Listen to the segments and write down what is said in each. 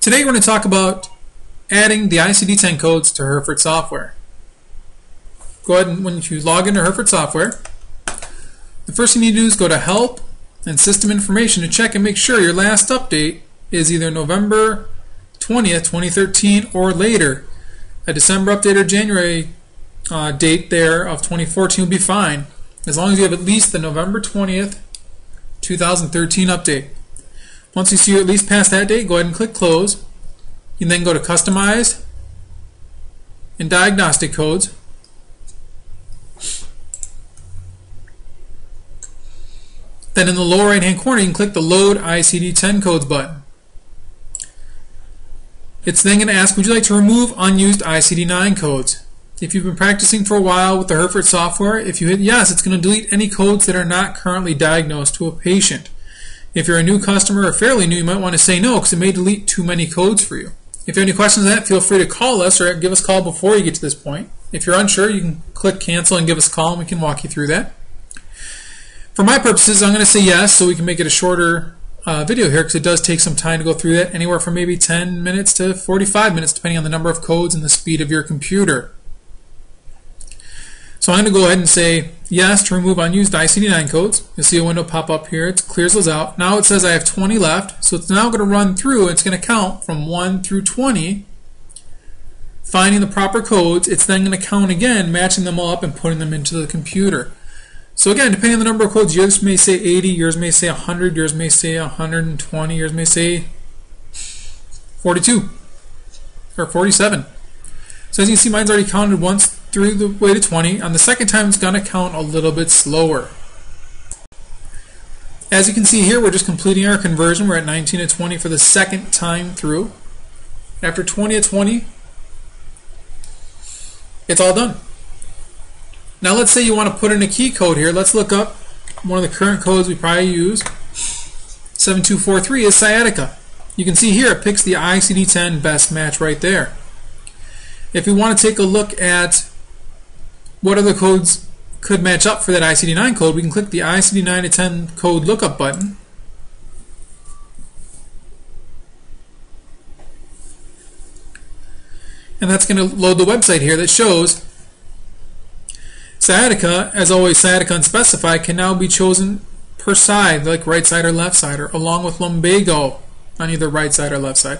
Today we're going to talk about adding the ICD-10 codes to Herfert Software. Go ahead and when you log into Herfert Software, the first thing you need to do is go to Help and System Information to check and make sure your last update is either November 20th, 2013 or later. A December update or January date there of 2014 will be fine, as long as you have at least the November 20th, 2013 update. Once you see you're at least past that date, go ahead and click Close. You can then go to Customized and Diagnostic Codes. Then in the lower right hand corner you can click the Load ICD-10 Codes button. It's then going to ask, would you like to remove unused ICD-9 codes? If you've been practicing for a while with the Herfert software, if you hit yes, it's going to delete any codes that are not currently diagnosed to a patient. If you're a new customer or fairly new, you might want to say no because it may delete too many codes for you. If you have any questions on that, feel free to call us or give us a call before you get to this point. If you're unsure, you can click cancel and give us a call and we can walk you through that. For my purposes, I'm going to say yes so we can make it a shorter video here because it does take some time to go through that, anywhere from maybe 10 minutes to 45 minutes depending on the number of codes and the speed of your computer. So I'm going to go ahead and say yes to remove unused ICD-9 codes. You'll see a window pop up here. It clears those out. Now it says I have 20 left, so it's now going to run through. It's going to count from 1 through 20, finding the proper codes. It's then going to count again, matching them all up and putting them into the computer. So again, depending on the number of codes, yours may say 80, yours may say 100, yours may say 120, yours may say 42 or 47. So as you can see, mine's already counted once through the way to 20. On the second time, it's going to count a little bit slower. As you can see here, we're just completing our conversion. We're at 19 to 20 for the second time through. After 20 to 20, it's all done. Now let's say you want to put in a key code here. Let's look up one of the current codes we probably use. 7243 is sciatica. You can see here it picks the ICD-10 best match right there. If we want to take a look at what other codes could match up for that ICD-9 code, we can click the ICD-9 to 10 code lookup button. And that's going to load the website here that shows sciatica, as always sciatica unspecified, can now be chosen per side, like right side or left side, or along with lumbago on either right side or left side.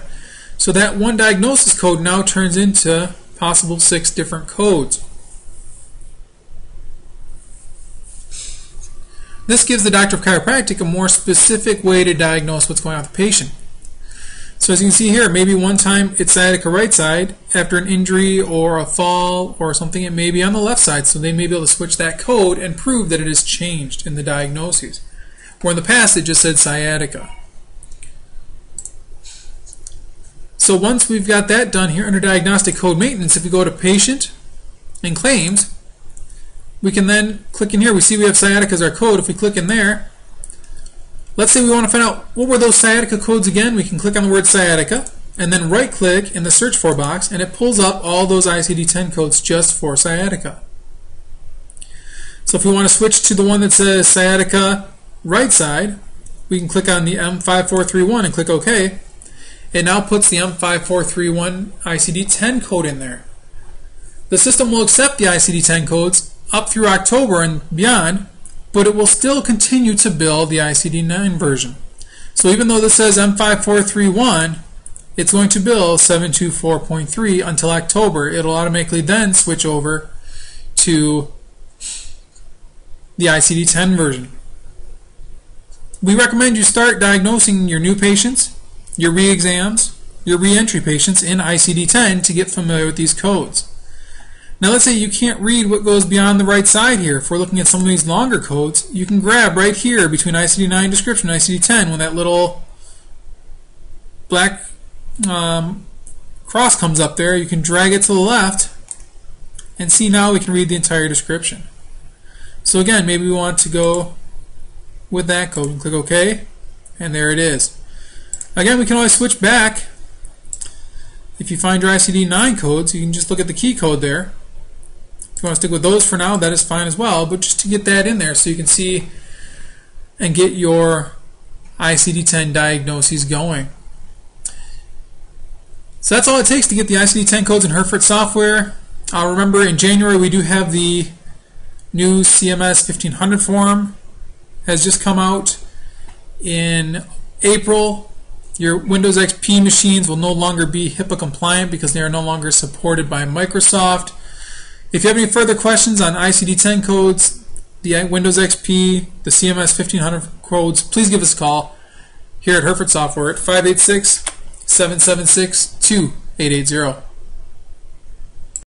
So that one diagnosis code now turns into possible 6 different codes. This gives the doctor of chiropractic a more specific way to diagnose what's going on with the patient. So as you can see here, maybe one time it's sciatica right side. After an injury or a fall or something, it may be on the left side. So they may be able to switch that code and prove that it has changed in the diagnoses. Where in the past it just said sciatica. So once we've got that done here under diagnostic code maintenance, if we go to patient and claims, we can then click in here. We see we have sciatica as our code. If we click in there, let's say we want to find out what were those sciatica codes again. We can click on the word sciatica and then right click in the search for box and it pulls up all those ICD-10 codes just for sciatica. So if we want to switch to the one that says sciatica right side, we can click on the M5431 and click OK. It now puts the M5431 ICD-10 code in there. The system will accept the ICD-10 codes up through October and beyond, but it will still continue to bill the ICD-9 version. So even though this says M5431, it's going to bill 724.3 until October. It'll automatically then switch over to the ICD-10 version. We recommend you start diagnosing your new patients, your re-exams, your re-entry patients in ICD-10 to get familiar with these codes. Now let's say you can't read what goes beyond the right side here. If we're looking at some of these longer codes, you can grab right here between ICD-9 description and ICD-10 when that little black cross comes up there, you can drag it to the left and see now we can read the entire description. So again, maybe we want to go with that code and click OK, and there it is. Again, we can always switch back. If you find your ICD-9 codes, you can just look at the key code there. If you want to stick with those for now, that is fine as well, but just to get that in there so you can see and get your ICD-10 diagnoses going. So that's all it takes to get the ICD-10 codes in Herfert Software. Remember, in January we do have the new CMS 1500 form has just come out. In April, your Windows XP machines will no longer be HIPAA compliant because they are no longer supported by Microsoft. If you have any further questions on ICD-10 codes, the Windows XP, the CMS 1500 codes, please give us a call here at Herfert Software at 586-776-2880.